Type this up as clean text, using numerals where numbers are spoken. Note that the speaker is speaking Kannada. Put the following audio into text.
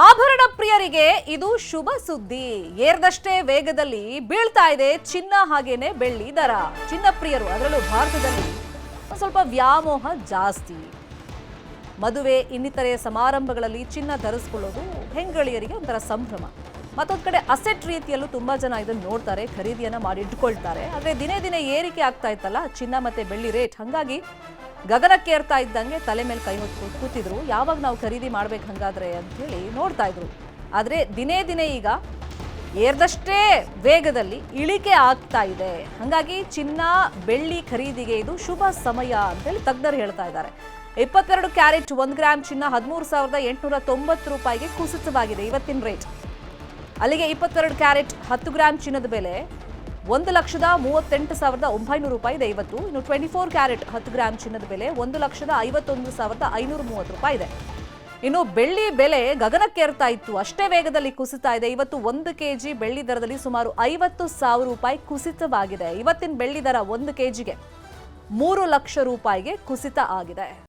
ಆಭರಣ ಪ್ರಿಯರಿಗೆ ಇದು ಶುಭ ಸುದ್ದಿ. ಏರ್ದಷ್ಟೇ ವೇಗದಲ್ಲಿ ಬೀಳ್ತಾ ಇದೆ ಚಿನ್ನ ಹಾಗೇನೆ ಬೆಳ್ಳಿ ದರ. ಚಿನ್ನ ಪ್ರಿಯರು ಅದರಲ್ಲೂ ಭಾರತದಲ್ಲಿ ಸ್ವಲ್ಪ ವ್ಯಾಮೋಹ ಜಾಸ್ತಿ. ಮದುವೆ ಇನ್ನಿತರೆ ಸಮಾರಂಭಗಳಲ್ಲಿ ಚಿನ್ನ ಧರಿಸಿಕೊಳ್ಳೋದು ಹೆಂಗಳಿಯರಿಗೆ ಒಂಥರ ಸಂಭ್ರಮ. ಮತ್ತೊಂದು ಕಡೆ ಅಸೆಟ್ ರೀತಿಯಲ್ಲೂ ತುಂಬಾ ಜನ ಇದನ್ನು ನೋಡ್ತಾರೆ, ಖರೀದಿಯನ್ನ ಮಾಡಿ ಇಟ್ಕೊಳ್ತಾರೆ. ಆದರೆ ದಿನೇ ದಿನೇ ಏರಿಕೆ ಆಗ್ತಾ ಇತ್ತಲ್ಲ ಚಿನ್ನ ಮತ್ತೆ ಬೆಳ್ಳಿ ರೇಟ್, ಹಾಗಾಗಿ ಗಗನಕ್ಕೆ ಏರ್ತಾ ಇದ್ದಂಗೆ ತಲೆ ಮೇಲೆ ಕೈ ಹೊತ್ತು ಕೂತಿದ್ರು. ಯಾವಾಗ ನಾವು ಖರೀದಿ ಮಾಡ್ಬೇಕು ಹಂಗಾದ್ರೆ ಅಂತ ಹೇಳಿ ನೋಡ್ತಾ ಇದ್ರು. ಆದರೆ ದಿನೇ ದಿನೇ ಈಗ ಏರ್ದಷ್ಟೇ ವೇಗದಲ್ಲಿ ಇಳಿಕೆ ಆಗ್ತಾ ಇದೆ. ಹಾಗಾಗಿ ಚಿನ್ನ ಬೆಳ್ಳಿ ಖರೀದಿಗೆ ಇದು ಶುಭ ಸಮಯ ಅಂತೇಳಿ ತಜ್ಞರು ಹೇಳ್ತಾ ಇದ್ದಾರೆ. 22 ಕ್ಯಾರೆಟ್ 1 ಗ್ರಾಮ್ ಚಿನ್ನ 13,890 ರೂಪಾಯಿಗೆ ಕುಸಿತವಾಗಿದೆ ಇವತ್ತಿನ ರೇಟ್. ಅಲ್ಲಿಗೆ 22 ಕ್ಯಾರೆಟ್ 10 ಗ್ರಾಮ್ ಚಿನ್ನದ ಬೆಲೆ 1,38,900 ರೂಪಾಯಿ ಇದೆ ಇವತ್ತು. ಇನ್ನು 24 ಕ್ಯಾರೆಟ್ 10 ಗ್ರಾಮ್ ಚಿನ್ನದ ಬೆಲೆ 1,51,530 ರೂಪಾಯಿ ಇದೆ. ಇನ್ನು ಬೆಳ್ಳಿ ಬೆಲೆ ಗಗನಕ್ಕೇರ್ತಾ ಇತ್ತು, ಅಷ್ಟೇ ವೇಗದಲ್ಲಿ ಕುಸಿತಾ ಇದೆ. ಇವತ್ತು 1 ಕೆಜಿ ಬೆಳ್ಳಿ ದರದಲ್ಲಿ ಸುಮಾರು 50,000 ರೂಪಾಯಿ ಕುಸಿತವಾಗಿದೆ. ಇವತ್ತಿನ ಬೆಳ್ಳಿ ದರ 1 ಕೆಜಿಗೆ 3 ಲಕ್ಷ ರೂಪಾಯಿಗೆ ಕುಸಿತ ಆಗಿದೆ.